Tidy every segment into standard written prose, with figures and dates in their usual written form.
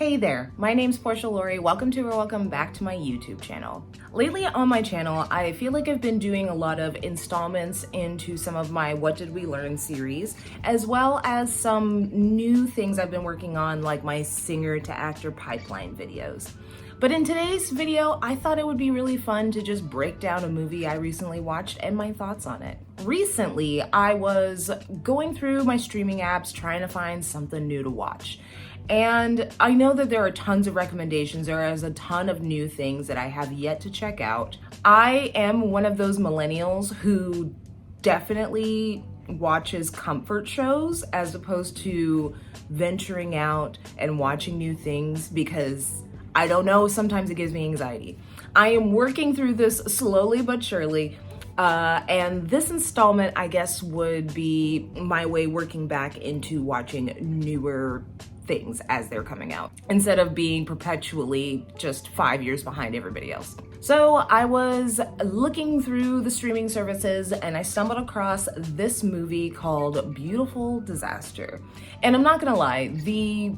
Hey there, my name's Porsha Lauri. Welcome back to my YouTube channel. Lately on my channel, I feel like I've been doing a lot of installments into some of my What Did We Learn series, as well as some new things I've been working on, like my singer to actor pipeline videos. But in today's video, I thought it would be really fun to just break down a movie I recently watched and my thoughts on it. Recently, I was going through my streaming apps trying to find something new to watch. And I know that there are tons of recommendations. There is a ton of new things that I have yet to check out. I am one of those millennials who definitely watches comfort shows as opposed to venturing out and watching new things because I don't know, sometimes it gives me anxiety. I am working through this slowly but surely. And this installment, I guess, would be my way working back into watching newer things as they're coming out, instead of being perpetually just 5 years behind everybody else. So I was looking through the streaming services and I stumbled across this movie called Beautiful Disaster. And I'm not gonna lie, the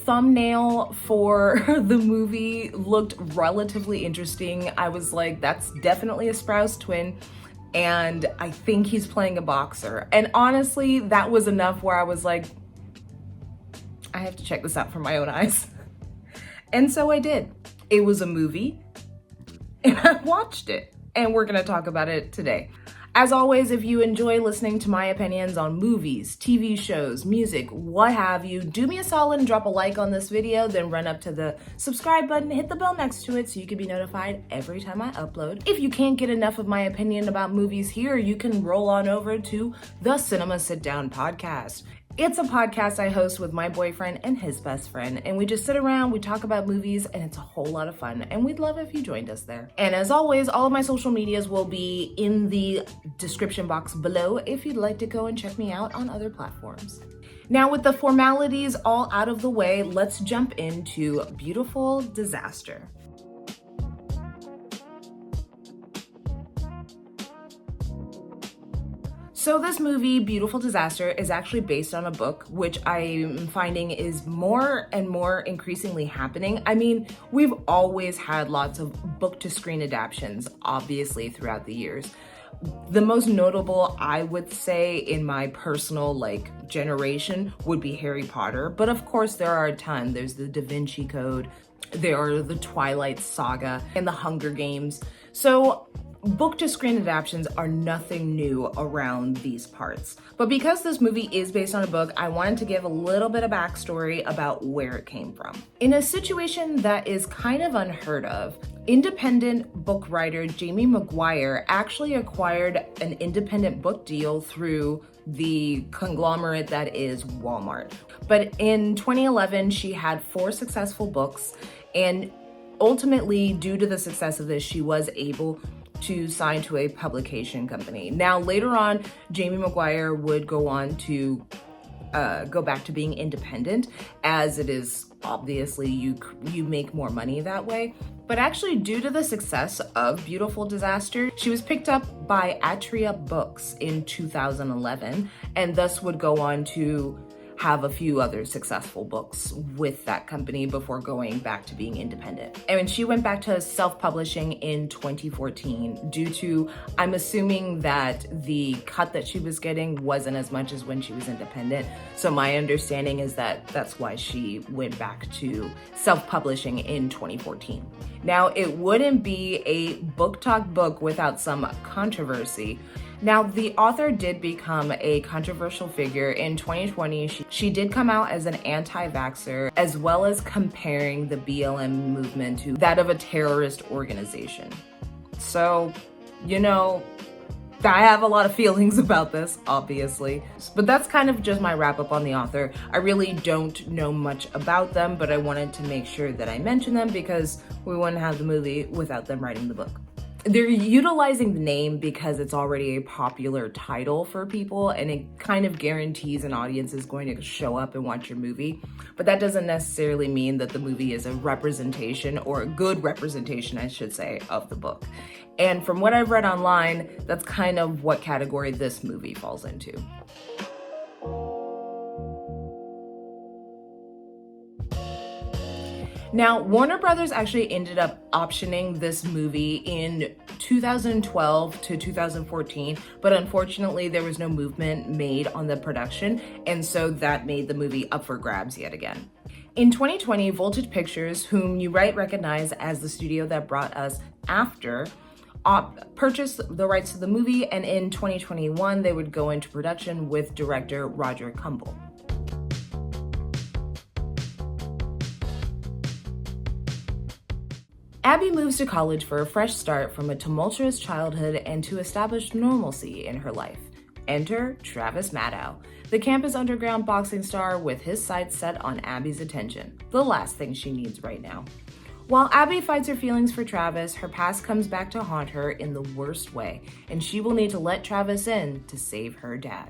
thumbnail for the movie looked relatively interesting. I was like, that's definitely a Sprouse twin. And I think he's playing a boxer. And honestly, that was enough where I was like, I have to check this out for my own eyes. And so I did. It was a movie and I watched it, and we're gonna talk about it today. As always, if you enjoy listening to my opinions on movies, TV shows, music, what have you, do me a solid and drop a like on this video, then run up to the subscribe button, hit the bell next to it so you can be notified every time I upload. If you can't get enough of my opinion about movies here, you can roll on over to the Cinema Sit Down podcast. It's a podcast I host with my boyfriend and his best friend, and we just sit around, we talk about movies, and it's a whole lot of fun, and we'd love if you joined us there. And as always, all of my social medias will be in the description box below if you'd like to go and check me out on other platforms. Now, with the formalities all out of the way, let's jump into Beautiful Disaster. So this movie, Beautiful Disaster, is actually based on a book, which I'm finding is more and more increasingly happening. I mean, we've always had lots of book-to-screen adaptations, obviously, throughout the years. The most notable, I would say, in my personal, generation would be Harry Potter. But of course, there are a ton. There's the Da Vinci Code, there are the Twilight Saga, and the Hunger Games. So book-to-screen adaptations are nothing new around these parts. But because this movie is based on a book, I wanted to give a little bit of backstory about where it came from. In a situation that is kind of unheard of, independent book writer Jamie McGuire actually acquired an independent book deal through the conglomerate that is Walmart. But in 2011, she had 4 successful books, and ultimately, due to the success of this, she was able to sign to a publication company. Now, later on, Jamie McGuire would go on to go back to being independent, as it is obviously you make more money that way. But actually, due to the success of Beautiful Disaster, she was picked up by Atria Books in 2011, and thus would go on to have a few other successful books with that company before going back to being independent. And she went back to self-publishing in 2014 due to, I'm assuming that the cut that she was getting wasn't as much as when she was independent. So my understanding is that that's why she went back to self-publishing in 2014. Now, it wouldn't be a book talk book without some controversy. Now, the author did become a controversial figure in 2020. She did come out as an anti-vaxxer, as well as comparing the BLM movement to that of a terrorist organization. So, I have a lot of feelings about this, obviously. But that's kind of just my wrap up on the author. I really don't know much about them, but I wanted to make sure that I mention them because we wouldn't have the movie without them writing the book. They're utilizing the name because it's already a popular title for people, and it kind of guarantees an audience is going to show up and watch your movie. But that doesn't necessarily mean that the movie is a representation, or a good representation, I should say, of the book. And from what I've read online, that's kind of what category this movie falls into. Now, Warner Brothers actually ended up optioning this movie in 2012 to 2014, but unfortunately there was no movement made on the production, and so that made the movie up for grabs yet again. In 2020, Voltage Pictures, whom you might recognize as the studio that brought us After, purchased the rights to the movie, and in 2021 they would go into production with director Roger Kumble. Abby moves to college for a fresh start from a tumultuous childhood and to establish normalcy in her life. Enter Travis Maddox, the campus underground boxing star with his sights set on Abby's attention, the last thing she needs right now. While Abby fights her feelings for Travis, her past comes back to haunt her in the worst way, and she will need to let Travis in to save her dad.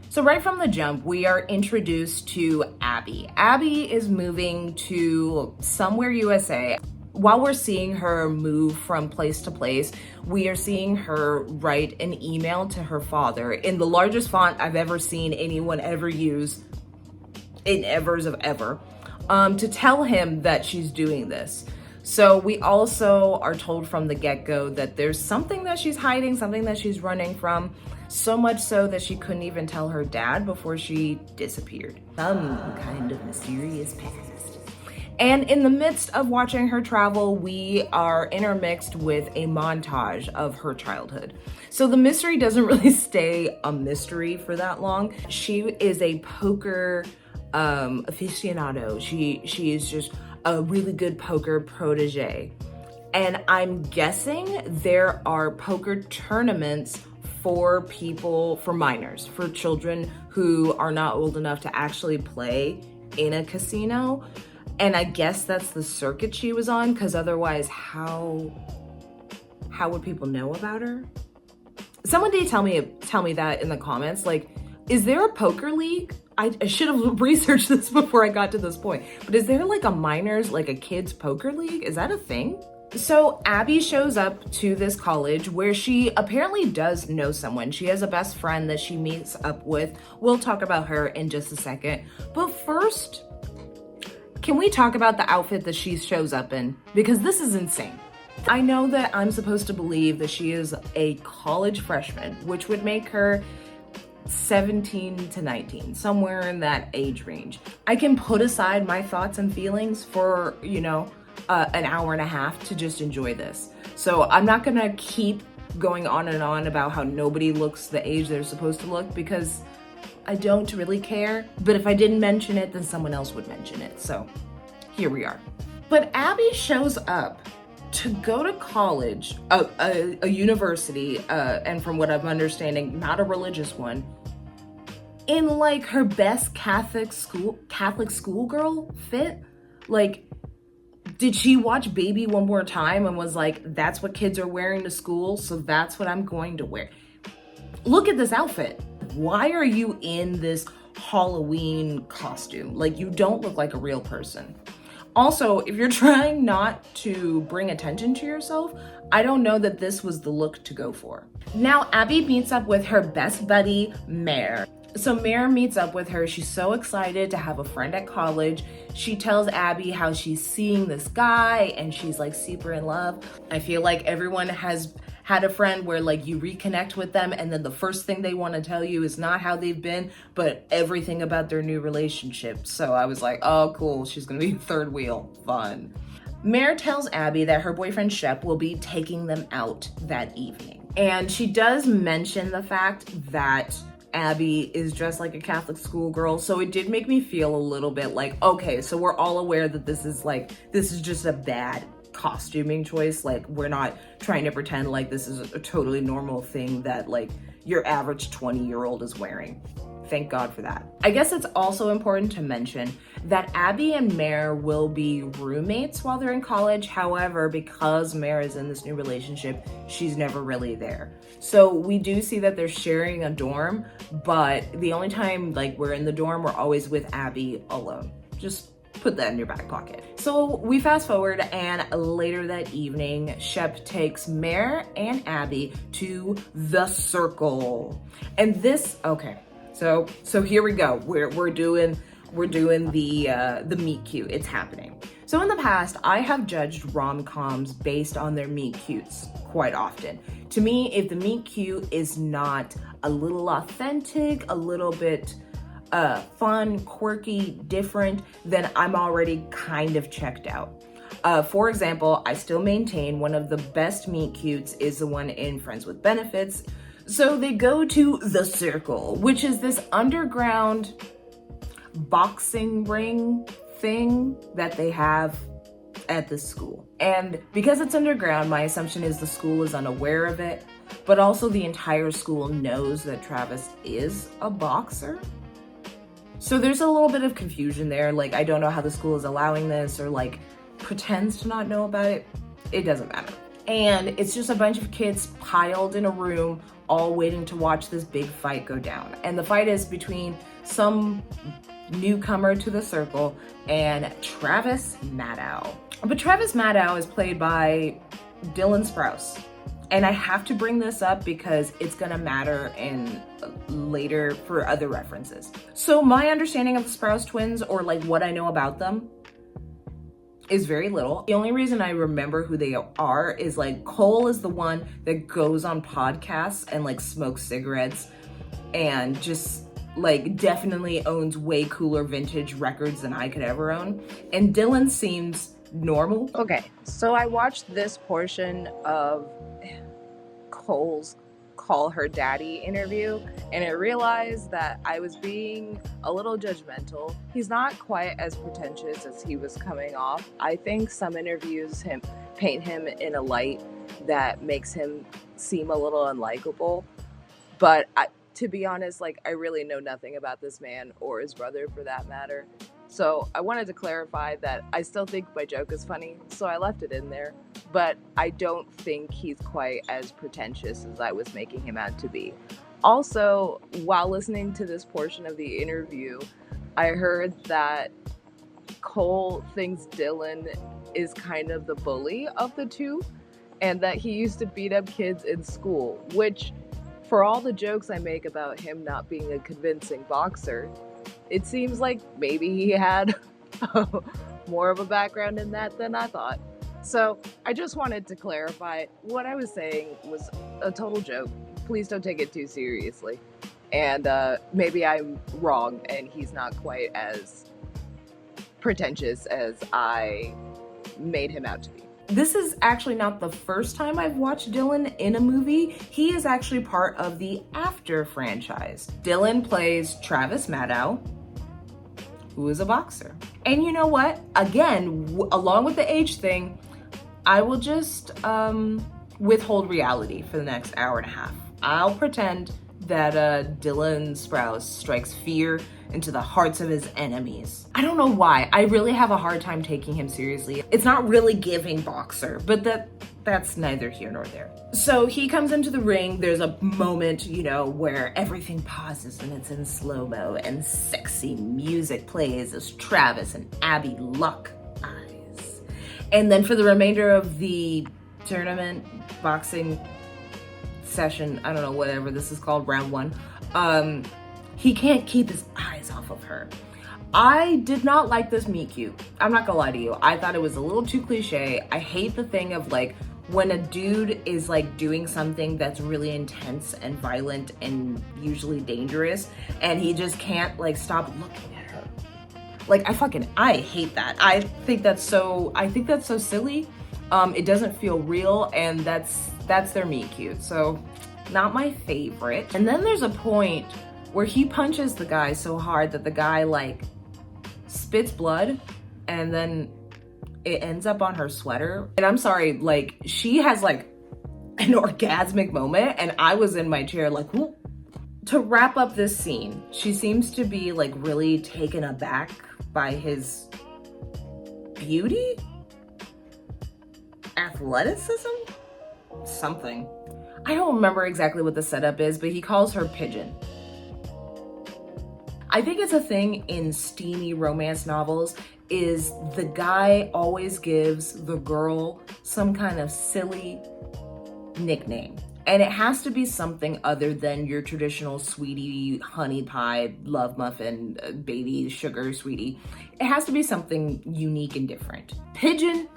So right from the jump, we are introduced to Abby. Abby is moving to somewhere USA. While we're seeing her move from place to place, we are seeing her write an email to her father in the largest font I've ever seen anyone ever use in evers of ever, to tell him that she's doing this. So we also are told from the get-go that there's something that she's hiding, something that she's running from, so much so that she couldn't even tell her dad before she disappeared. Some kind of mysterious past. And in the midst of watching her travel, we are intermixed with a montage of her childhood. So the mystery doesn't really stay a mystery for that long. She is a poker aficionado. She is just a really good poker protege. And I'm guessing there are poker tournaments for people, for minors, for children who are not old enough to actually play in a casino. And I guess that's the circuit she was on, because otherwise how would people know about her? Someone did tell me that in the comments. Like, is there a poker league? I should have researched this before I got to this point. But is there like a minors, like a kids poker league? Is that a thing? So Abby shows up to this college where she apparently does know someone. She has a best friend that she meets up with. We'll talk about her in just a second. But first, can we talk about the outfit that she shows up in? Because this is insane. I know that I'm supposed to believe that she is a college freshman, which would make her 17 to 19, somewhere in that age range. I can put aside my thoughts and feelings for, an hour and a half to just enjoy this. So I'm not gonna keep going on and on about how nobody looks the age they're supposed to look, because I don't really care, but if I didn't mention it, then someone else would mention it. So here we are. But Abby shows up to go to college, a university, and from what I'm understanding, not a religious one, in like her best Catholic schoolgirl fit. Like, did she watch Baby One More Time and was like, that's what kids are wearing to school, so that's what I'm going to wear? Look at this outfit. Why are you in this Halloween costume? Like, you don't look like a real person. Also, if you're trying not to bring attention to yourself, I don't know that this was the look to go for. Now, Abby meets up with her best buddy, Mare. So Mare meets up with her. She's so excited to have a friend at college. She tells Abby how she's seeing this guy and she's like super in love. I feel like everyone has had a friend where like you reconnect with them and then the first thing they want to tell you is not how they've been, but everything about their new relationship. So I was like, oh cool, she's gonna be third wheel, fun. Mare tells Abby that her boyfriend Shep will be taking them out that evening. And she does mention the fact that Abby is dressed like a Catholic schoolgirl, so it did make me feel a little bit like, okay, so we're all aware that this is just a bad costuming choice. Like, we're not trying to pretend like this is a totally normal thing that like your average 20-year-old is wearing. Thank God for that. I guess it's also important to mention that Abby and Mare will be roommates while they're in college. However, because Mare is in this new relationship, she's never really there. So we do see that they're sharing a dorm, but the only time like we're in the dorm, we're always with Abby alone. Just put that in your back pocket. So we fast forward, and later that evening, Shep takes Mare and Abby to the Circle. And this, okay. So here we go. We're doing the meet cute. It's happening. So in the past, I have judged rom-coms based on their meet cutes quite often. To me, if the meet cute is not a little authentic, a little bit fun, quirky, different, then I'm already kind of checked out. For example, I still maintain one of the best meet cutes is the one in Friends with Benefits. So they go to the Circle, which is this underground boxing ring thing that they have at the school. And because it's underground, my assumption is the school is unaware of it, but also the entire school knows that Travis is a boxer. So there's a little bit of confusion there. Like, I don't know how the school is allowing this or like pretends to not know about it. It doesn't matter. And it's just a bunch of kids piled in a room, all waiting to watch this big fight go down. And the fight is between some newcomer to the Circle and Travis Maddox. But Travis Maddox is played by Dylan Sprouse. And I have to bring this up because it's gonna matter in later for other references. So my understanding of the Sprouse twins, or like what I know about them, is very little. The only reason I remember who they are is like Cole is the one that goes on podcasts and like smokes cigarettes and just like definitely owns way cooler vintage records than I could ever own. And Dylan seems normal. Okay, so I watched this portion of Cole's Call Her Daddy interview, and I realized that I was being a little judgmental. He's not quite as pretentious as he was coming off. I think some interviews paint him in a light that makes him seem a little unlikable. But to be honest, like, I really know nothing about this man or his brother for that matter. So I wanted to clarify that I still think my joke is funny, so I left it in there. But I don't think he's quite as pretentious as I was making him out to be. Also, while listening to this portion of the interview, I heard that Cole thinks Dylan is kind of the bully of the two, and that he used to beat up kids in school, which, for all the jokes I make about him not being a convincing boxer, it seems like maybe he had more of a background in that than I thought. So I just wanted to clarify, what I was saying was a total joke. Please don't take it too seriously. And maybe I'm wrong and he's not quite as pretentious as I made him out to be. This is actually not the first time I've watched Dylan in a movie. He is actually part of the After franchise. Dylan plays Travis Maddox, who is a boxer. And you know what? Again, along with the age thing, I will just withhold reality for the next hour and a half. I'll pretend that Dylan Sprouse strikes fear into the hearts of his enemies. I don't know why. I really have a hard time taking him seriously. It's not really giving boxer, but that's neither here nor there. So he comes into the ring. There's a moment, you know, where everything pauses and it's in slow-mo and sexy music plays as Travis and Abby lock eyes. And then for the remainder of the tournament, boxing session, I don't know, whatever this is called, round one, he can't keep his eyes off of her. I did not like this meet cute. I'm not gonna lie to you. I thought it was a little too cliche. I hate the thing of like when a dude is like doing something that's really intense and violent and usually dangerous and he just can't like stop looking at her. Like I hate that. I think that's so silly. It doesn't feel real, and that's their meet cute. So not my favorite. And then there's a point where he punches the guy so hard that the guy like spits blood and then it ends up on her sweater. And I'm sorry, like she has like an orgasmic moment and I was in my chair like, whoop. To wrap up this scene, she seems to be like really taken aback by his beauty, athleticism, something. I don't remember exactly what the setup is, but he calls her pigeon. I think it's a thing in steamy romance novels is the guy always gives the girl some kind of silly nickname. And it has to be something other than your traditional sweetie, honey pie, love muffin, baby sugar sweetie. It has to be something unique and different. Pigeon,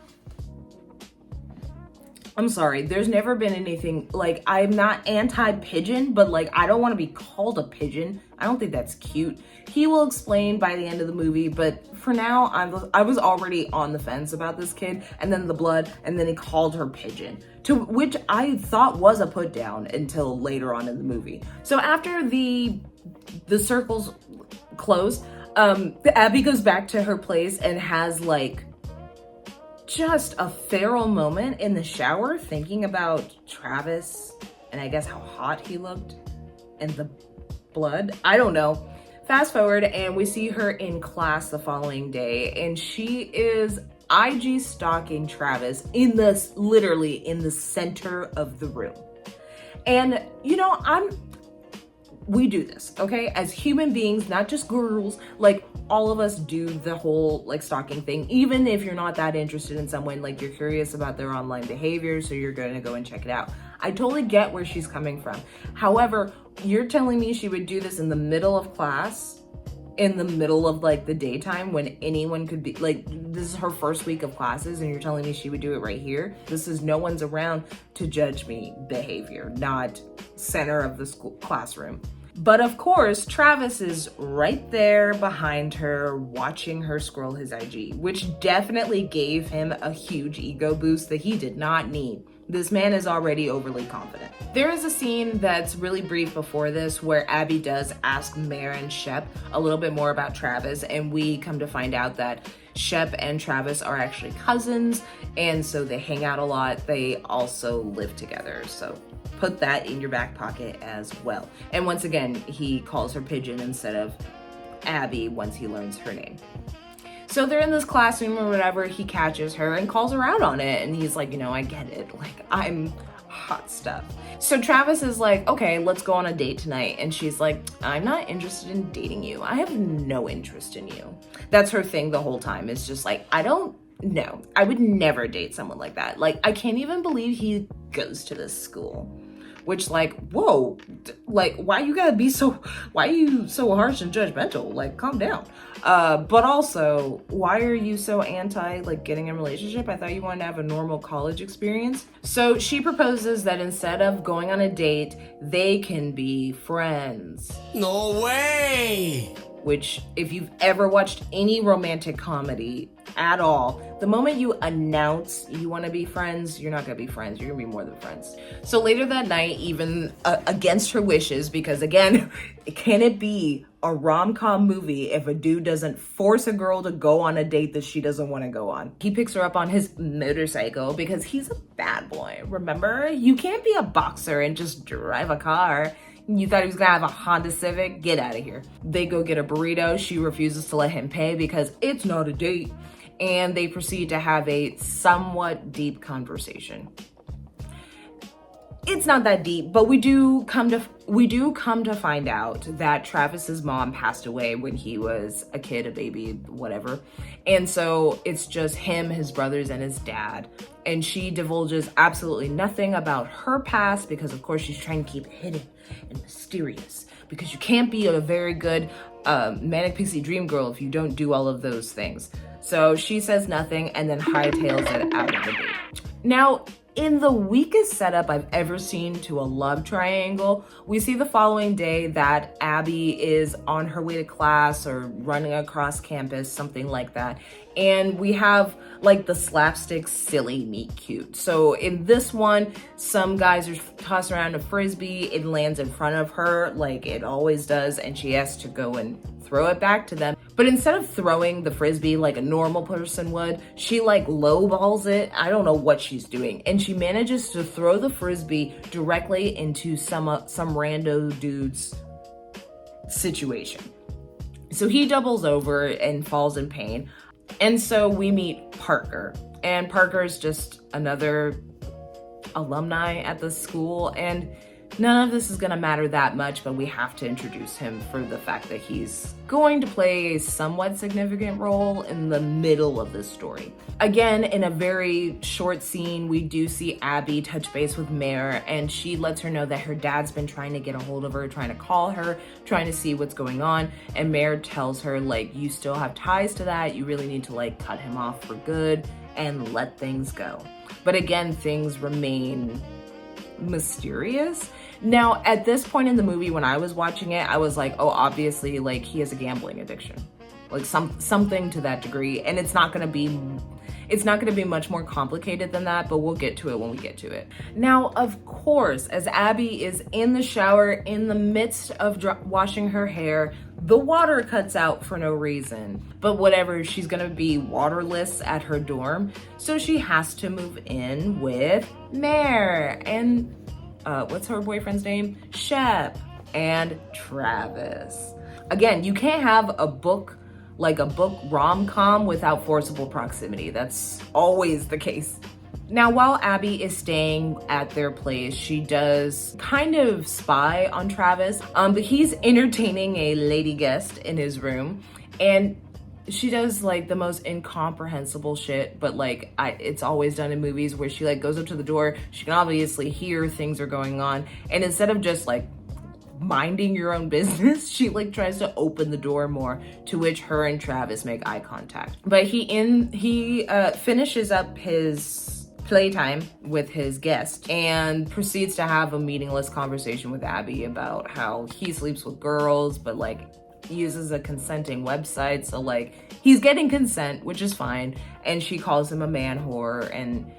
I'm sorry, there's never been anything, like, I'm not anti-pigeon, but like, I don't want to be called a pigeon. I don't think that's cute. He will explain by the end of the movie, but for now, I was already on the fence about this kid, and then the blood, and then he called her pigeon, to which I thought was a put down until later on in the movie. So after the circles close, Abby goes back to her place and has like just a feral moment in the shower thinking about Travis and I guess how hot he looked and the blood. I don't know. Fast forward and we see her in class the following day and she is IG stalking Travis literally in the center of the room. And you know, we do this, okay? As human beings, not just girls, like all of us do the whole like stalking thing, even if you're not that interested in someone, like you're curious about their online behavior, so you're going to go and check it out. I totally get where she's coming from. However, you're telling me she would do this in the middle of class, in the middle of like the daytime when anyone could be like, this is her first week of classes and you're telling me she would do it right here? This is no one's around to judge me behavior, not center of the school classroom. But of course, Travis is right there behind her, watching her scroll his IG, which definitely gave him a huge ego boost that he did not need. This man is already overly confident. There is a scene that's really brief before this where Abby does ask Mare and Shep a little bit more about Travis, and we come to find out that Shep and Travis are actually cousins, and so they hang out a lot. They also live together, so put that in your back pocket as well. And once again, he calls her Pigeon instead of Abby once he learns her name. So they're in this classroom or whatever, he catches her and calls her out on it. And he's like, you know, I get it. Like, I'm hot stuff. So Travis is like, okay, let's go on a date tonight. And she's like, I'm not interested in dating you. I have no interest in you. That's her thing the whole time. It's just like, I don't know. I would never date someone like that. Like, I can't even believe he goes to this school. Which, like, whoa, like, why are you so harsh and judgmental? Like, calm down. But also, why are you so anti, like, getting in a relationship? I thought you wanted to have a normal college experience. So she proposes that instead of going on a date, they can be friends. No way! Which, if you've ever watched any romantic comedy at all, the moment you announce you want to be friends, you're not going to be friends. You're going to be more than friends. So later that night, even against her wishes, because again, can it be a rom-com movie if a dude doesn't force a girl to go on a date that she doesn't want to go on? He picks her up on his motorcycle because he's a bad boy. Remember? You can't be a boxer and just drive a car. You thought he was gonna have a Honda Civic? Get out of here. They go get a burrito. She refuses to let him pay because it's not a date. And they proceed to have a somewhat deep conversation. It's not that deep, but we do come to find out that Travis's mom passed away when he was a kid, a baby, whatever. And so it's just him, his brothers, and his dad. And she divulges absolutely nothing about her past because, of course, she's trying to keep it hidden and mysterious. Because you can't be a very good manic pixie dream girl if you don't do all of those things. So she says nothing and then hightails it out of the date. Now, in the weakest setup I've ever seen to a love triangle, we see the following day that Abby is on her way to class or running across campus, something like that. And we have like the slapstick, silly, meet cute. So in this one, some guys are tossing around a frisbee. It lands in front of her like it always does. And she has to go and throw it back to them. But instead of throwing the frisbee like a normal person would, she like lowballs it. I don't know what she's doing. And she manages to throw the frisbee directly into some rando dude's situation. So he doubles over and falls in pain. And so we meet Parker. And Parker is just another alumni at the school. And None of this is gonna matter that much, but we have to introduce him for the fact that he's going to play a somewhat significant role in the middle of this story. Again, in a very short scene, we do see Abby touch base with Mare, and she lets her know that her dad's been trying to get a hold of her, trying to call her, trying to see what's going on. And Mare tells her, like, you still have ties to that. You really need to, like, cut him off for good and let things go. But again, things remain mysterious. Now, at this point in the movie, when I was watching it, I was like, oh, obviously, like, he has a gambling addiction, like something to that degree. And it's not gonna be much more complicated than that, but we'll get to it when we get to it. Now, of course, as Abby is in the shower in the midst of washing her hair, the water cuts out for no reason. But whatever, she's gonna be waterless at her dorm, so she has to move in with Mare and what's her boyfriend's name? Shep and Travis. Again, you can't have a book rom-com without forcible proximity. That's always the case. Now, while Abby is staying at their place, she does kind of spy on Travis, but he's entertaining a lady guest in his room, and she does like the most incomprehensible shit, but like it's always done in movies where she like goes up to the door. She can obviously hear things are going on, and instead of just like minding your own business, she like tries to open the door more, to which her and Travis make eye contact. But he finishes up his playtime with his guest and proceeds to have a meaningless conversation with Abby about how he sleeps with girls, but like uses a consenting website, so like he's getting consent, which is fine, and she calls him a man whore, and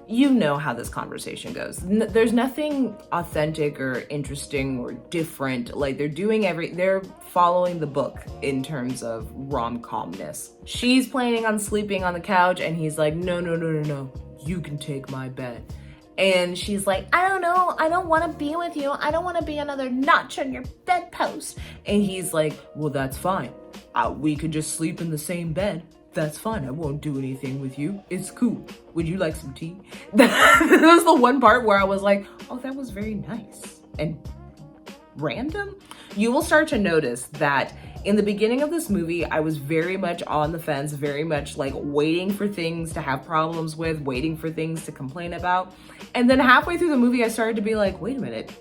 you know how this conversation goes. There's nothing authentic or interesting or different. Like they're following the book in terms of rom-comness. She's planning on sleeping on the couch, and he's like, no, you can take my bed. And she's like, I don't know, I don't want to be with you. I don't want to be another notch on your bedpost. And he's like, well, that's fine. We could just sleep in the same bed. That's fine. I won't do anything with you. It's cool. Would you like some tea? That was the one part where I was like, oh, that was very nice and random. You will start to notice that in the beginning of this movie, I was very much on the fence, very much like waiting for things to have problems with, waiting for things to complain about. And then halfway through the movie, I started to be like, wait a minute,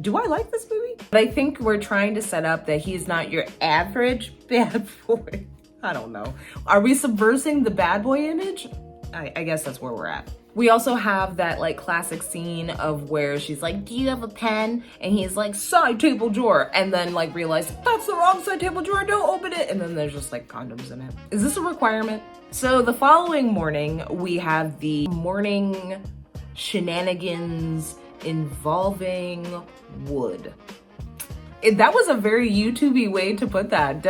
do I like this movie? But I think we're trying to set up that he's not your average bad boy. I don't know. Are we subversing the bad boy image? I guess that's where we're at. We also have that like classic scene of where she's like, do you have a pen? And he's like, side table drawer. And then like realize that's the wrong side table drawer, don't open it. And then there's just like condoms in it. Is this a requirement? So the following morning, we have the morning shenanigans involving wood. That was a very YouTube-y way to put that.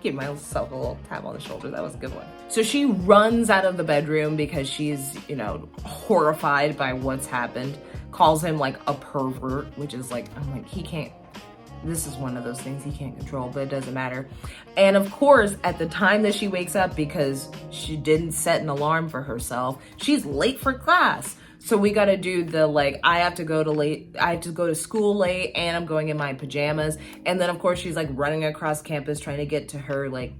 Give myself a little tap on the shoulder. That was a good one. So she runs out of the bedroom because she's, horrified by what's happened. Calls him like a pervert, which is like, I'm like, he can't, this is one of those things he can't control, but it doesn't matter. And of course, at the time that she wakes up, because she didn't set an alarm for herself, she's late for class. So we got to do the like, I have to go to school late, and I'm going in my pajamas. And then of course she's like running across campus trying to get to her like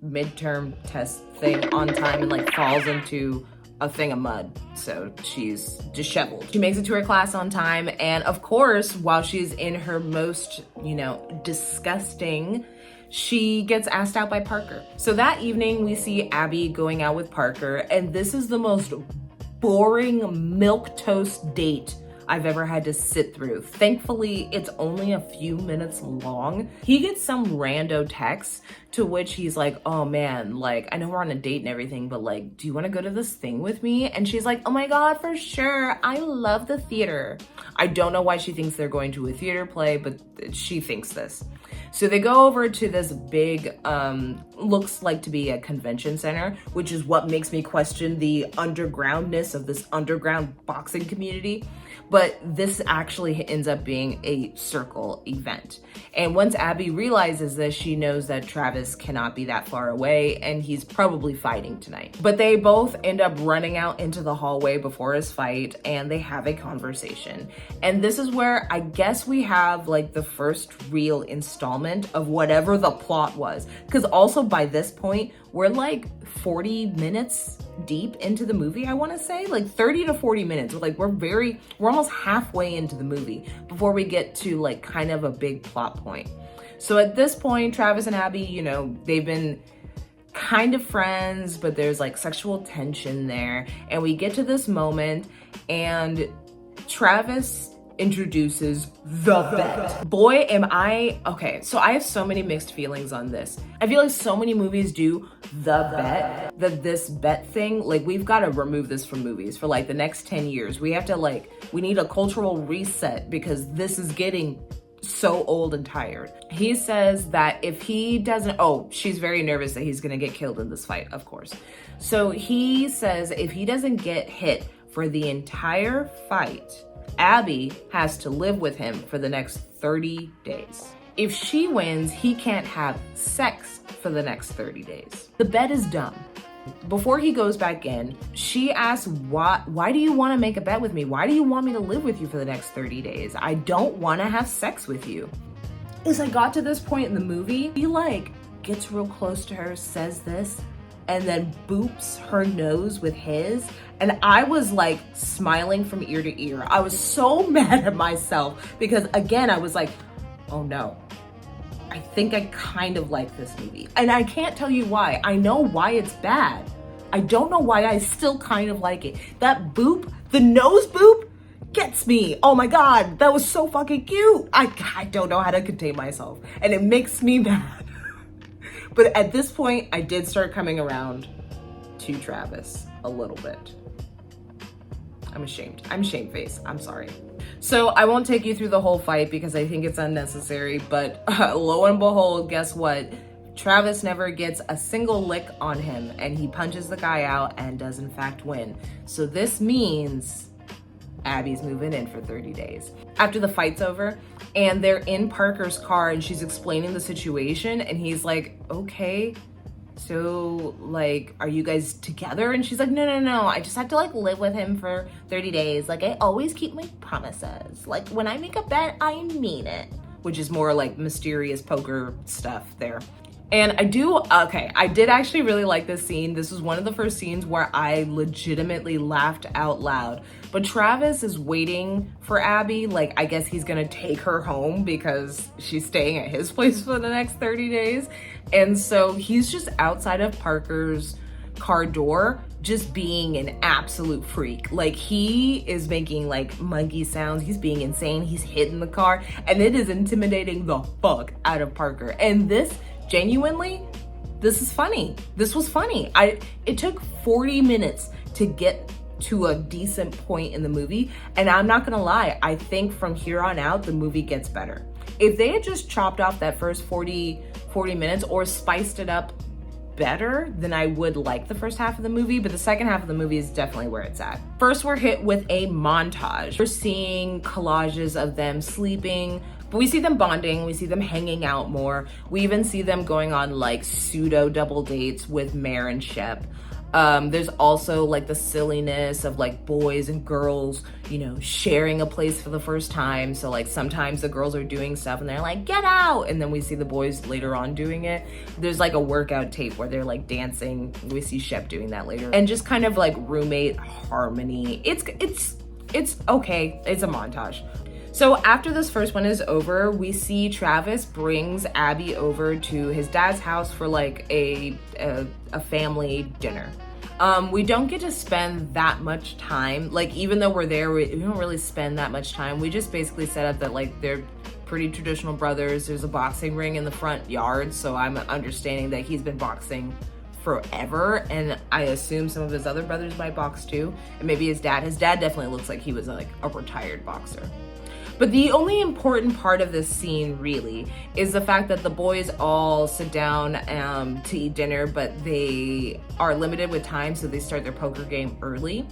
midterm test thing on time, and like falls into a thing of mud. So she's disheveled. She makes it to her class on time. And of course, while she's in her most, disgusting, she gets asked out by Parker. So that evening we see Abby going out with Parker, and this is the most boring milquetoast date I've ever had to sit through. Thankfully, it's only a few minutes long. He gets some rando text to which he's like, oh man, like, I know we're on a date and everything, but like, do you want to go to this thing with me? And she's like, oh my God, for sure. I love the theater. I don't know why she thinks they're going to a theater play, but she thinks this. So they go over to this big, looks like to be a convention center, which is what makes me question the undergroundness of this underground boxing community. But this actually ends up being a circle event. And once Abby realizes this, she knows that Travis Travis cannot be that far away and he's probably fighting tonight. But they both end up running out into the hallway before his fight and they have a conversation. And this is where I guess we have like the first real installment of whatever the plot was. Because also by this point, we're like 40 minutes deep into the movie, I want to say, like 30 to 40 minutes. Like we're almost halfway into the movie before we get to like kind of a big plot point. So at this point, Travis and Abby, you know, they've been kind of friends, but there's like sexual tension there. And we get to this moment and Travis introduces the bet. Boy, am I, okay, so I have so many mixed feelings on this. I feel like so many movies do the bet, that this bet thing, like we've got to remove this from movies for like the next 10 years. We have to like, we need a cultural reset because this is getting so old and tired. He says that if he doesn't, oh, she's very nervous that he's gonna get killed in this fight, of course. So he says if he doesn't get hit for the entire fight, Abby has to live with him for the next 30 days. If she wins, he can't have sex for the next 30 days. The bet is dumb. Before he goes back in, she asks, why do you want to make a bet with me? Why do you want me to live with you for the next 30 days? I don't want to have sex with you. As I got to this point in the movie, he like gets real close to her, says this, and then boops her nose with his. And I was like smiling from ear to ear. I was so mad at myself because again, I was like, oh no. I think I kind of like this movie. And I can't tell you why. I know why it's bad. I don't know why I still kind of like it. That boop, the nose boop, gets me. Oh my God, that was so fucking cute. I don't know how to contain myself. And it makes me mad. But at this point, I did start coming around to Travis a little bit. I'm ashamed. I'm shamefaced. I'm sorry. So I won't take you through the whole fight because I think it's unnecessary, but lo and behold, guess what? Travis never gets a single lick on him and he punches the guy out and does in fact win. So this means Abby's moving in for 30 days. After the fight's over and they're in Parker's car and she's explaining the situation and he's like, okay, so like, are you guys together? And she's like, no, I just have to like live with him for 30 days. Like I always keep my promises. Like when I make a bet, I mean it. Which is more like mysterious poker stuff there. And I did actually really like this scene. This was one of the first scenes where I legitimately laughed out loud. But Travis is waiting for Abby. Like, I guess he's gonna take her home because she's staying at his place for the next 30 days. And so he's just outside of Parker's car door, just being an absolute freak. Like he is making like monkey sounds. He's being insane. He's hitting the car and it is intimidating the fuck out of Parker. And this, genuinely, this is funny. This was funny. It took 40 minutes to get to a decent point in the movie. And I'm not gonna lie, I think from here on out, the movie gets better. If they had just chopped off that first 40 minutes or spiced it up better, then I would like the first half of the movie, but the second half of the movie is definitely where it's at. First, we're hit with a montage. We're seeing collages of them sleeping, but we see them bonding, we see them hanging out more. We even see them going on like pseudo double dates with Mare and Shep. There's also like the silliness of like boys and girls, you know, sharing a place for the first time. So like sometimes the girls are doing stuff and they're like, get out. And then we see the boys later on doing it. There's like a workout tape where they're like dancing. We see Shep doing that later. And just kind of like roommate harmony. It's okay. It's a montage. So after this first one is over, we see Travis brings Abby over to his dad's house for like a family dinner. We don't get to spend that much time. Like even though we're there, we don't really spend that much time. We just basically set up that like they're pretty traditional brothers. There's a boxing ring in the front yard. So I'm understanding that he's been boxing forever. And I assume some of his other brothers might box too. And maybe his dad definitely looks like he was like a retired boxer. But the only important part of this scene really is the fact that the boys all sit down to eat dinner, but they are limited with time, so they start their poker game early.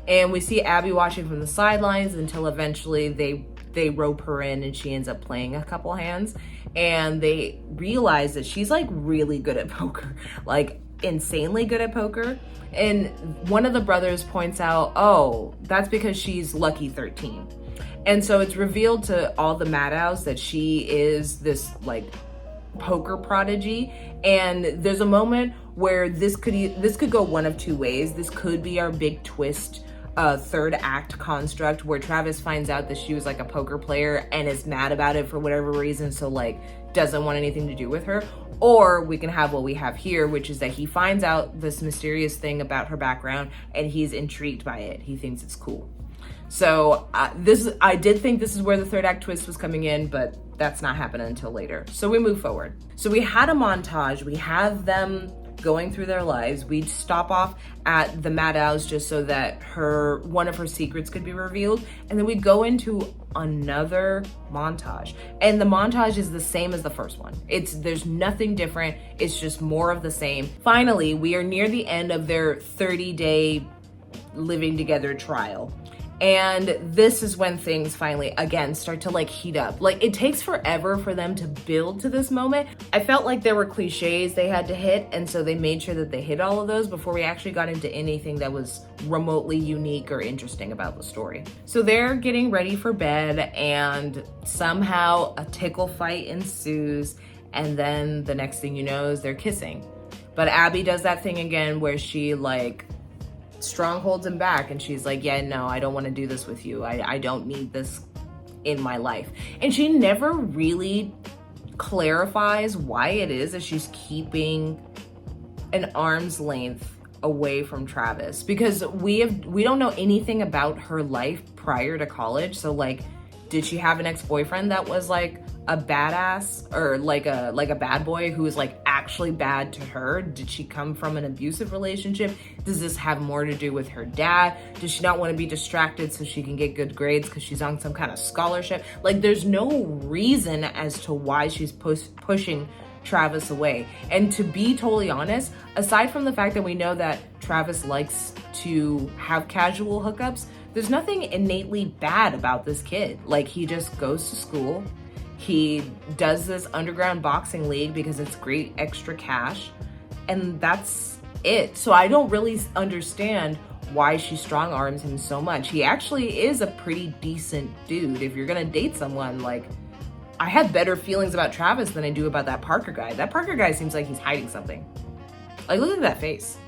And we see Abby watching from the sidelines until eventually they they rope her in and she ends up playing a couple hands, and they realize that she's like really good at poker, like insanely good at poker. And one of the brothers points out, oh, that's because she's lucky 13. And so it's revealed to all the Maddows that she is this like poker prodigy. And there's a moment where this could go one of two ways. This could be our big twist, third act construct, where Travis finds out that she was like a poker player and is mad about it for whatever reason, so like doesn't want anything to do with her. Or we can have what we have here, which is that he finds out this mysterious thing about her background and he's intrigued by it. He thinks it's cool. So I did think this is where the third act twist was coming in, but that's not happening until later. So we move forward. So we had a montage. We have them going through their lives. We'd stop off at the Maddows just so that one of her secrets could be revealed. And then we go into another montage. And the montage is the same as the first one. There's nothing different. It's just more of the same. Finally, we are near the end of their 30-day living together trial. And this is when things finally, again, start to like heat up. Like, it takes forever for them to build to this moment. I felt like there were cliches they had to hit, and so they made sure that they hit all of those before we actually got into anything that was remotely unique or interesting about the story. So they're getting ready for bed, and somehow a tickle fight ensues, and then the next thing you know is they're kissing. But Abby does that thing again where she like strongholds him back, and she's like, yeah, no, I don't want to do this with you. I don't need this in my life. And she never really clarifies why it is that she's keeping an arm's length away from Travis, because we don't know anything about her life prior to college. So like, did she have an ex-boyfriend that was like a badass, or like a bad boy who was like actually bad to her? Did she come from an abusive relationship? Does this have more to do with her dad? Does she not want to be distracted so she can get good grades because she's on some kind of scholarship? Like, there's no reason as to why she's pushing Travis away. And to be totally honest, aside from the fact that we know that Travis likes to have casual hookups, there's nothing innately bad about this kid. Like, he just goes to school. He does this underground boxing league because it's great extra cash, and that's it. So I don't really understand why she strong arms him so much. He actually is a pretty decent dude. If you're gonna date someone, like, I have better feelings about Travis than I do about that Parker guy. That Parker guy seems like he's hiding something. Like, look at that face.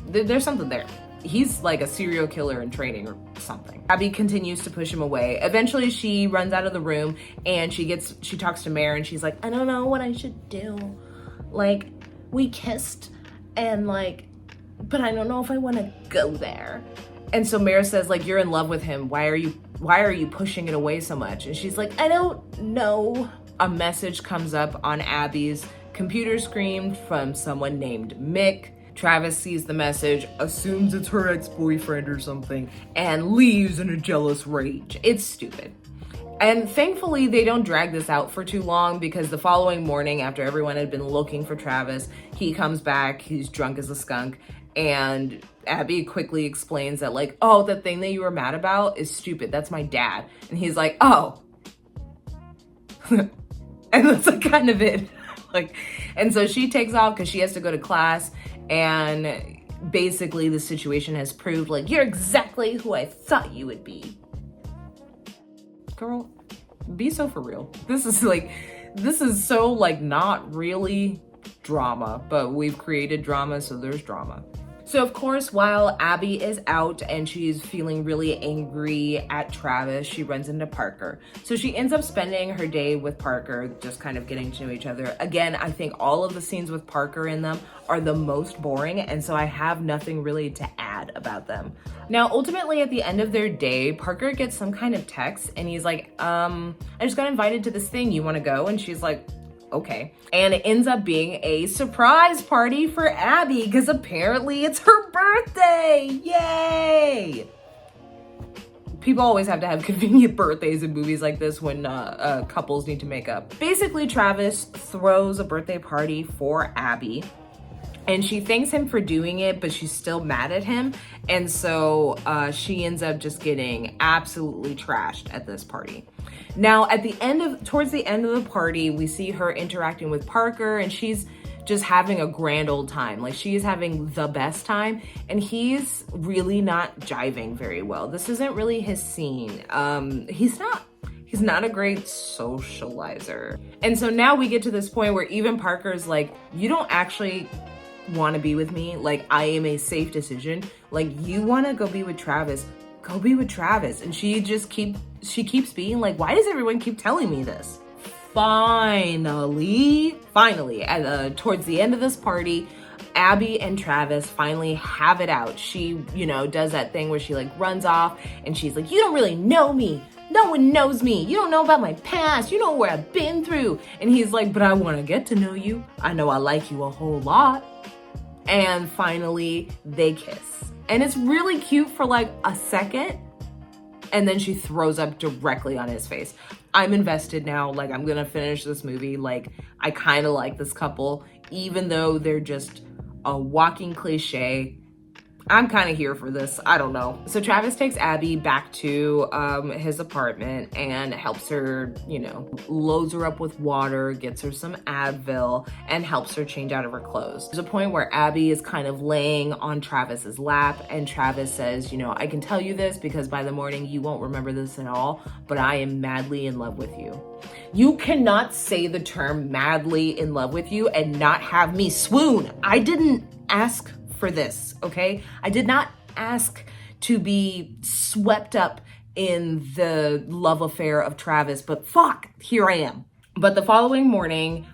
There's something there. He's like a serial killer in training or something. Abby continues to push him away. Eventually she runs out of the room and she talks to Mare, and she's like, I don't know what I should do. Like, we kissed and like, but I don't know if I want to go there. And so Mare says, like, you're in love with him. Why are you pushing it away so much? And she's like, I don't know. A message comes up on Abby's computer screen from someone named Mick. Travis sees the message, assumes it's her ex-boyfriend or something, and leaves in a jealous rage. It's stupid. And thankfully, they don't drag this out for too long, because the following morning, after everyone had been looking for Travis, he comes back, he's drunk as a skunk, and Abby quickly explains that, like, oh, the thing that you were mad about is stupid. That's my dad. And he's like, oh. And that's like kind of it. Like, and so she takes off because she has to go to class. And basically the situation has proved, like, you're exactly who I thought you would be. Girl, be so for real. This is so like not really drama, but we've created drama, so there's drama. So of course, while Abby is out and she's feeling really angry at Travis, she runs into Parker. So she ends up spending her day with Parker, just kind of getting to know each other. Again, I think all of the scenes with Parker in them are the most boring, and so I have nothing really to add about them. Now, ultimately, at the end of their day, Parker gets some kind of text, and he's like, I just got invited to this thing. You want to go? And she's like, okay. And it ends up being a surprise party for Abby, because apparently it's her birthday. Yay! People always have to have convenient birthdays in movies like this when couples need to make up. Basically, Travis throws a birthday party for Abby. And she thanks him for doing it, but she's still mad at him. And so she ends up just getting absolutely trashed at this party. Now, towards the end of the party, we see her interacting with Parker, and she's just having a grand old time. Like, she is having the best time, and he's really not jiving very well. This isn't really his scene. He's not a great socializer. And so now we get to this point where even Parker's like, you don't actually want to be with me. Like, I am a safe decision. Like, you want to go be with Travis, go be with Travis. And she keeps being like, why does everyone keep telling me this? Finally, towards the end of this party, Abby and Travis finally have it out. She, does that thing where she like runs off and she's like, you don't really know me. No one knows me. You don't know about my past. You know where I've been through. And he's like, but I want to get to know you. I know I like you a whole lot. And finally, they kiss. And it's really cute for like a second. And then she throws up directly on his face. I'm invested now. Like, I'm going to finish this movie. Like, I kind of like this couple, even though they're just a walking cliche. I'm kind of here for this. I don't know. So Travis takes Abby back to his apartment and helps her, loads her up with water, gets her some Advil, and helps her change out of her clothes. There's a point where Abby is kind of laying on Travis's lap, and Travis says, I can tell you this because by the morning you won't remember this at all, but I am madly in love with you. You cannot say the term madly in love with you and not have me swoon. I didn't ask for this, okay? I did not ask to be swept up in the love affair of Travis, but fuck, here I am. But the following morning,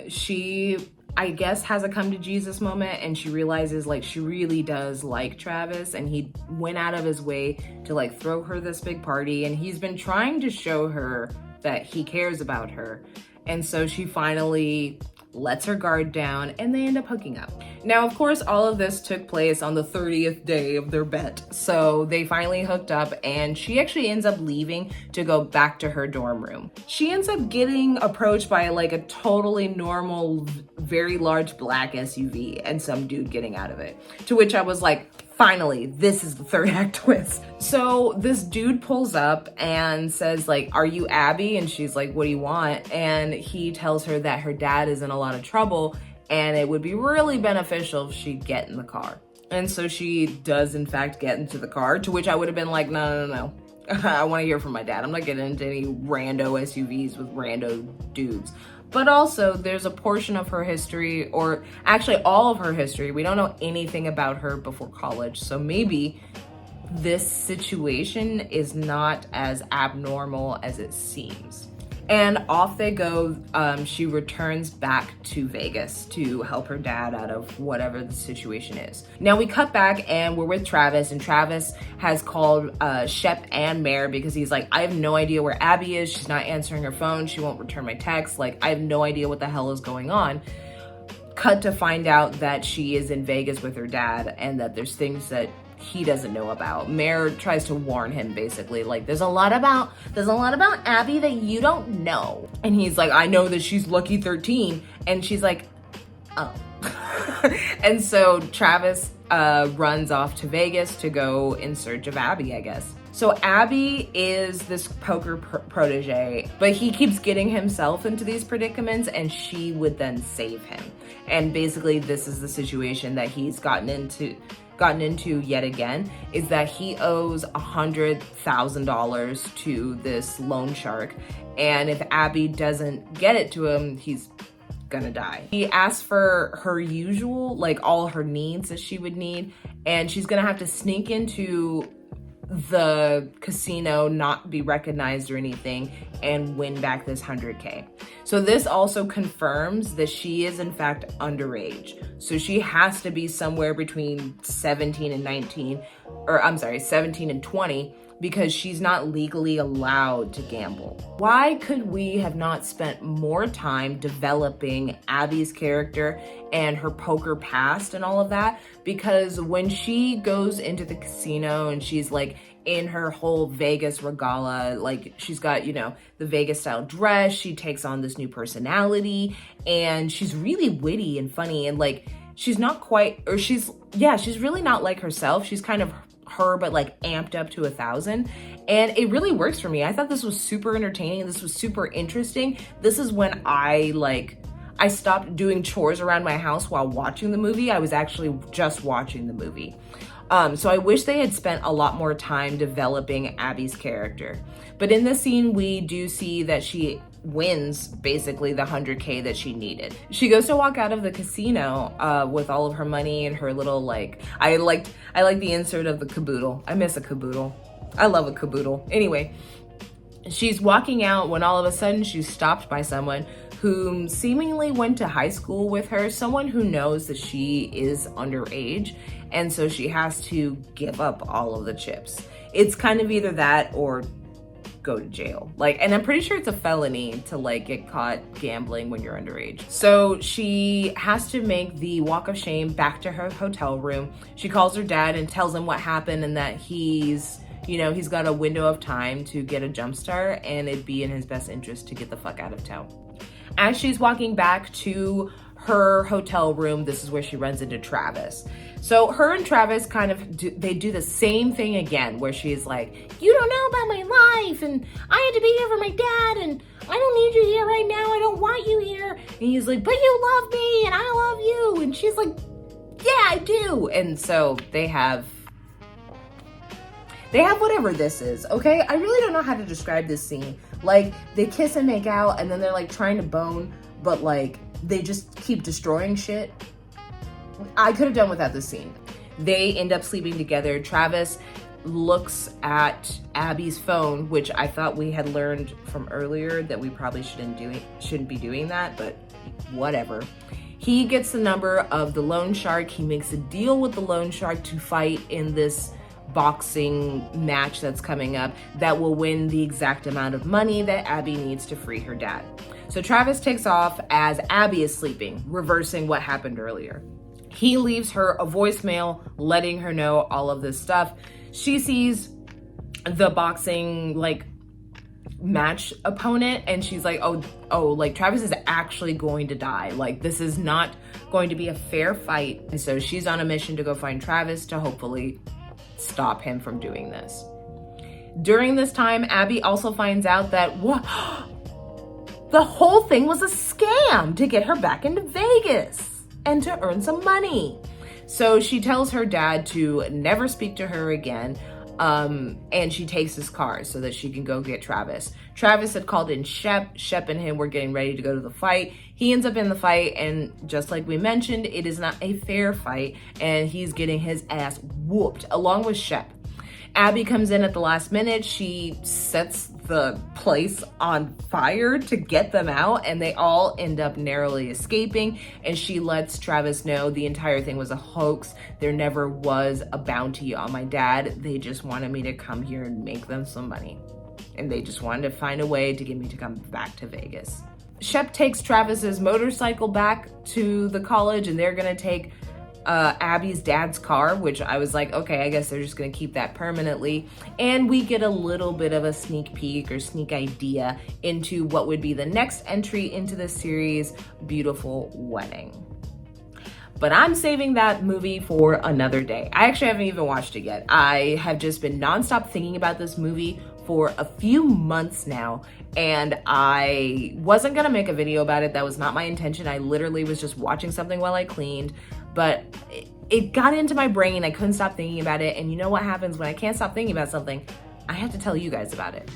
she, I guess, has a come to Jesus moment, and she realizes like she really does like Travis, and he went out of his way to like throw her this big party, and he's been trying to show her that he cares about her. And so she finally lets her guard down, and they end up hooking up. Now, of course, all of this took place on the 30th day of their bet. So they finally hooked up, and she actually ends up leaving to go back to her dorm room. She ends up getting approached by like a totally normal, very large black SUV and some dude getting out of it. To which I was like, finally, this is the third act twist. So this dude pulls up and says like, are you Abby? And she's like, what do you want? And he tells her that her dad is in a lot of trouble and it would be really beneficial if she'd get in the car. And so she does in fact get into the car, to which I would have been like, no. I want to hear from my dad. I'm not getting into any rando SUVs with rando dudes. But also, there's a portion of her history, or actually all of her history. We don't know anything about her before college. So maybe this situation is not as abnormal as it seems. And off they go. She returns back to Vegas to help her dad out of whatever the situation is. Now we cut back and we're with Travis, and Travis has called Shep and Mare because he's like, I have no idea where Abby is. She's not answering her phone. She won't return my text. Like, I have no idea what the hell is going on. Cut to find out that she is in Vegas with her dad and that there's things that he doesn't know about. Mare tries to warn him basically, like, there's a lot about Abby that you don't know. And he's like, I know that she's lucky 13. And she's like, oh. And so Travis runs off to Vegas to go in search of Abby, I guess. So Abby is this poker protege, but he keeps getting himself into these predicaments and she would then save him. And basically this is the situation that he's gotten into yet again, is that he owes $100,000 to this loan shark. And if Abby doesn't get it to him, he's gonna die. He asks for her usual, like all her needs that she would need, and she's gonna have to sneak into the casino, not be recognized or anything, and win back this 100K. So this also confirms that she is in fact underage. So she has to be somewhere between 17 and 20, because she's not legally allowed to gamble. Why could we have not spent more time developing Abby's character and her poker past and all of that? Because when she goes into the casino and she's like in her whole Vegas regala, like she's got, the Vegas style dress, she takes on this new personality, and she's really witty and funny, and like she's not quite, or she's really not like herself. She's kind of her, but like amped up to 1,000. And it really works for me. I thought this was super entertaining. This was super interesting. This is when I stopped doing chores around my house while watching the movie. I was actually just watching the movie. So I wish they had spent a lot more time developing Abby's character. But in this scene, we do see that she wins basically the 100K that she needed. She goes to walk out of the casino with all of her money and her little like, I like the insert of the caboodle. I miss a caboodle. I love a caboodle. Anyway, she's walking out when all of a sudden she's stopped by someone who seemingly went to high school with her, someone who knows that she is underage, and so she has to give up all of the chips. It's kind of either that or go to jail. And I'm pretty sure it's a felony to get caught gambling when you're underage. So she has to make the walk of shame back to her hotel room. She calls her dad and tells him what happened and that he's got a window of time to get a jump start and it'd be in his best interest to get the fuck out of town. As she's walking back to her hotel room, this is where she runs into Travis. So her and Travis they do the same thing again, where she's like, you don't know about my life, and I had to be here for my dad, and I don't need you here right now, I don't want you here. And he's like, but you love me, and I love you. And she's like, yeah, I do. And so they have whatever this is, okay? I really don't know how to describe this scene. They kiss and make out, and then they're trying to bone, but they just keep destroying shit. I could have done without this scene. They end up sleeping together. Travis looks at Abby's phone, which I thought we had learned from earlier that we probably shouldn't be doing that, but whatever. He gets the number of the loan shark. He makes a deal with the loan shark to fight in this boxing match that's coming up that will win the exact amount of money that Abby needs to free her dad. So Travis takes off as Abby is sleeping, reversing what happened earlier. He leaves her a voicemail letting her know all of this stuff. She sees the boxing match opponent and she's like, oh, Travis is actually going to die. This is not going to be a fair fight. And so she's on a mission to go find Travis to hopefully stop him from doing this. During this time, Abby also finds out that the whole thing was a scam to get her back into Vegas and to earn some money. So she tells her dad to never speak to her again, and she takes his car so that she can go get Travis. Travis had called in Shep. Shep and him were getting ready to go to the fight. He ends up in the fight, and just like we mentioned, it is not a fair fight, and he's getting his ass whooped along with Shep. Abby comes in at the last minute. She sets the place on fire to get them out, and they all end up narrowly escaping, and she lets Travis know the entire thing was a hoax. There never was a bounty on my dad. They just wanted me to come here and make them some money, and they just wanted to find a way to get me to come back to Vegas. Shep takes Travis's motorcycle back to the college, and they're gonna take Abby's dad's car, which I was like, okay, I guess they're just gonna keep that permanently. And we get a little bit of a sneak peek or sneak idea into what would be the next entry into the series, Beautiful Wedding. But I'm saving that movie for another day. I actually haven't even watched it yet. I have just been nonstop thinking about this movie for a few months now, and I wasn't gonna make a video about it. That was not my intention. I literally was just watching something while I cleaned, but it got into my brain. I couldn't stop thinking about it, and you know what happens when I can't stop thinking about something? I have to tell you guys about it.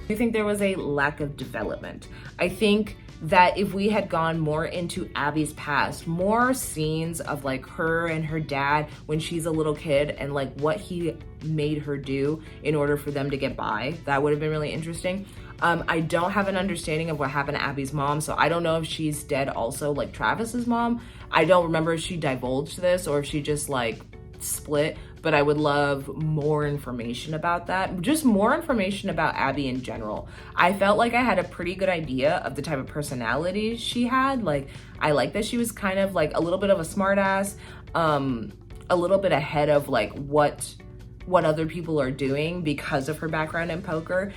I think there was a lack of development. I think that if we had gone more into Abby's past, more scenes of her and her dad when she's a little kid and what he made her do in order for them to get by, that would have been really interesting. I don't have an understanding of what happened to Abby's mom, so I don't know if she's dead also like Travis's mom. I don't remember if she divulged this or if she just split, but I would love more information about that. Just more information about Abby in general. I felt like I had a pretty good idea of the type of personality she had. I like that she was kind of a little bit of a smartass, a little bit ahead of what other people are doing because of her background in poker.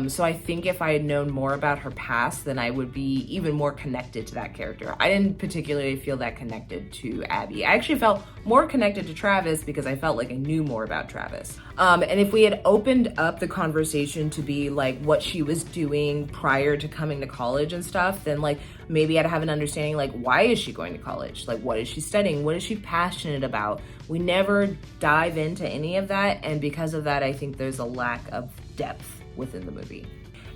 So I think if I had known more about her past, then I would be even more connected to that character. I didn't particularly feel that connected to Abby. I actually felt more connected to Travis because I felt like I knew more about Travis. And if we had opened up the conversation to be like what she was doing prior to coming to college and stuff, then like maybe I'd have an understanding like, why is she going to college? Like, what is she studying? What is she passionate about? We never dive into any of that. And because of that, I think there's a lack of depth within the movie.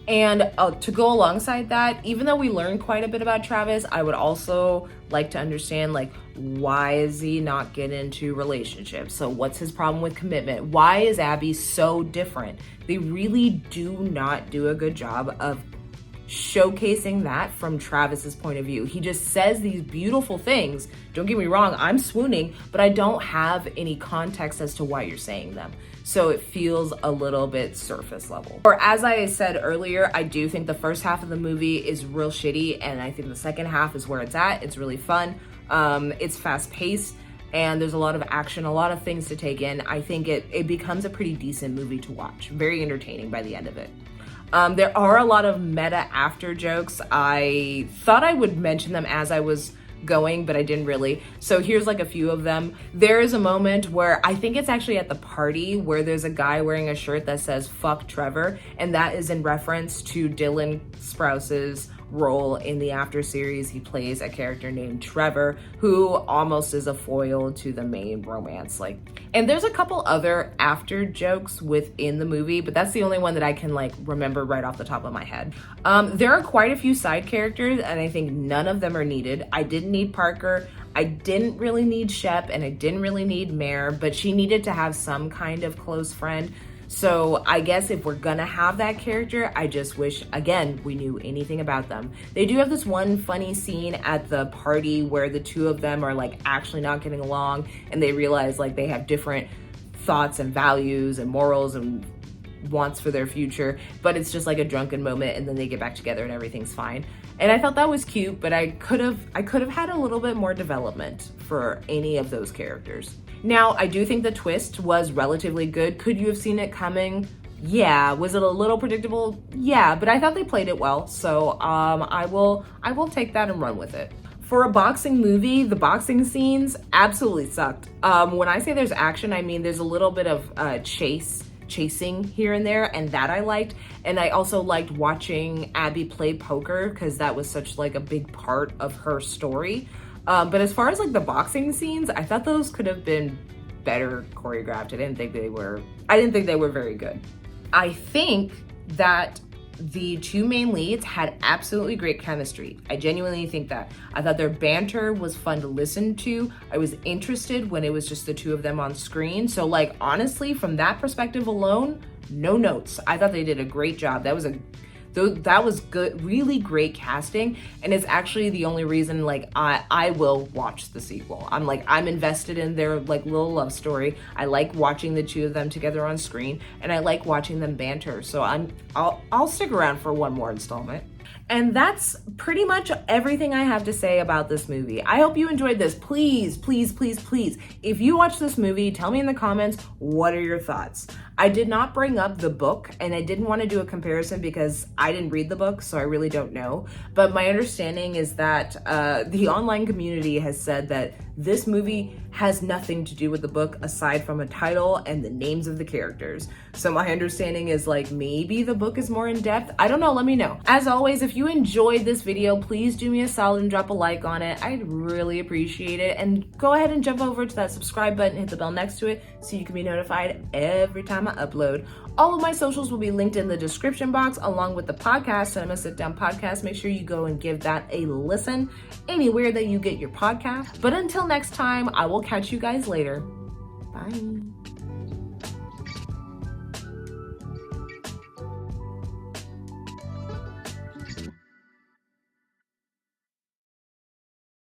And to go alongside that, even though we learned quite a bit about Travis, I would also like to understand, like, why is he not getting into relationships? So what's his problem with commitment? Why is Abby so different? They really do not do a good job of showcasing that from Travis's point of view. He just says these beautiful things. Don't get me wrong, I'm swooning, but I don't have any context as to why you're saying them. So it feels a little bit surface level. Or as I said earlier, I do think the first half of the movie is real shitty, and I think the second half is where it's at. It's really fun. It's fast paced, and there's a lot of action, a lot of things to take in. I think it becomes a pretty decent movie to watch. Very entertaining by the end of it. There are a lot of meta after jokes. I thought I would mention them as I was going, but I didn't really. So here's like a few of them. There is a moment where I think it's actually at the party where there's a guy wearing a shirt that says "fuck Trevor," and that is in reference to Dylan Sprouse's role in the After series. He plays a character named Trevor who almost is a foil to the main romance. And there's a couple other after jokes within the movie, but that's the only one that I can like remember right off the top of my head. There are quite a few side characters, and I think none of them are needed. I didn't need Parker. I didn't really need Shep, and I didn't really need Mare, but she needed to have some kind of close friend. So I guess if we're gonna have that character, I just wish, again, we knew anything about them. They do have this one funny scene at the party where the two of them are like actually not getting along, and they realize like they have different thoughts and values and morals and wants for their future, but it's just like a drunken moment, and then they get back together and everything's fine. And I thought that was cute, but I could have had a little bit more development for any of those characters. Now, I do think the twist was relatively good. Could you have seen it coming? Yeah. Was it a little predictable? Yeah, but I thought they played it well. So I will take that and run with it. For a boxing movie, the boxing scenes absolutely sucked. When I say there's action, I mean there's a little bit of chasing here and there, and that I liked. And I also liked watching Abby play poker because that was such like a big part of her story. But as far as like the boxing scenes, I thought those could have been better choreographed. I didn't think they were very good. I think that the two main leads had absolutely great chemistry. I genuinely think that. I thought their banter was fun to listen to. I was interested when it was just the two of them on screen. So like honestly, from that perspective alone, no notes. I thought they did a great job. That was good, really great casting, and it's actually the only reason like I will watch the sequel. I'm invested in their like little love story. I like watching the two of them together on screen, and I like watching them banter. So I'll stick around for one more installment. And that's pretty much everything I have to say about this movie. I hope you enjoyed this. Please, please, please, please, if you watch this movie, tell me in the comments, what are your thoughts? I did not bring up the book, and I didn't want to do a comparison because I didn't read the book, so I really don't know. But my understanding is that the online community has said that this movie has nothing to do with the book aside from a title and the names of the characters. So my understanding is like maybe the book is more in depth. I don't know, let me know. As always, if you enjoyed this video, please do me a solid and drop a like on it. I'd really appreciate it. And go ahead and jump over to that subscribe button, hit the bell next to it so you can be notified every time I upload. All of my socials will be linked in the description box along with the podcast, Cinema Sit Down Podcast. Make sure you go and give that a listen anywhere that you get your podcast. But until next time, I will catch you guys later. Bye.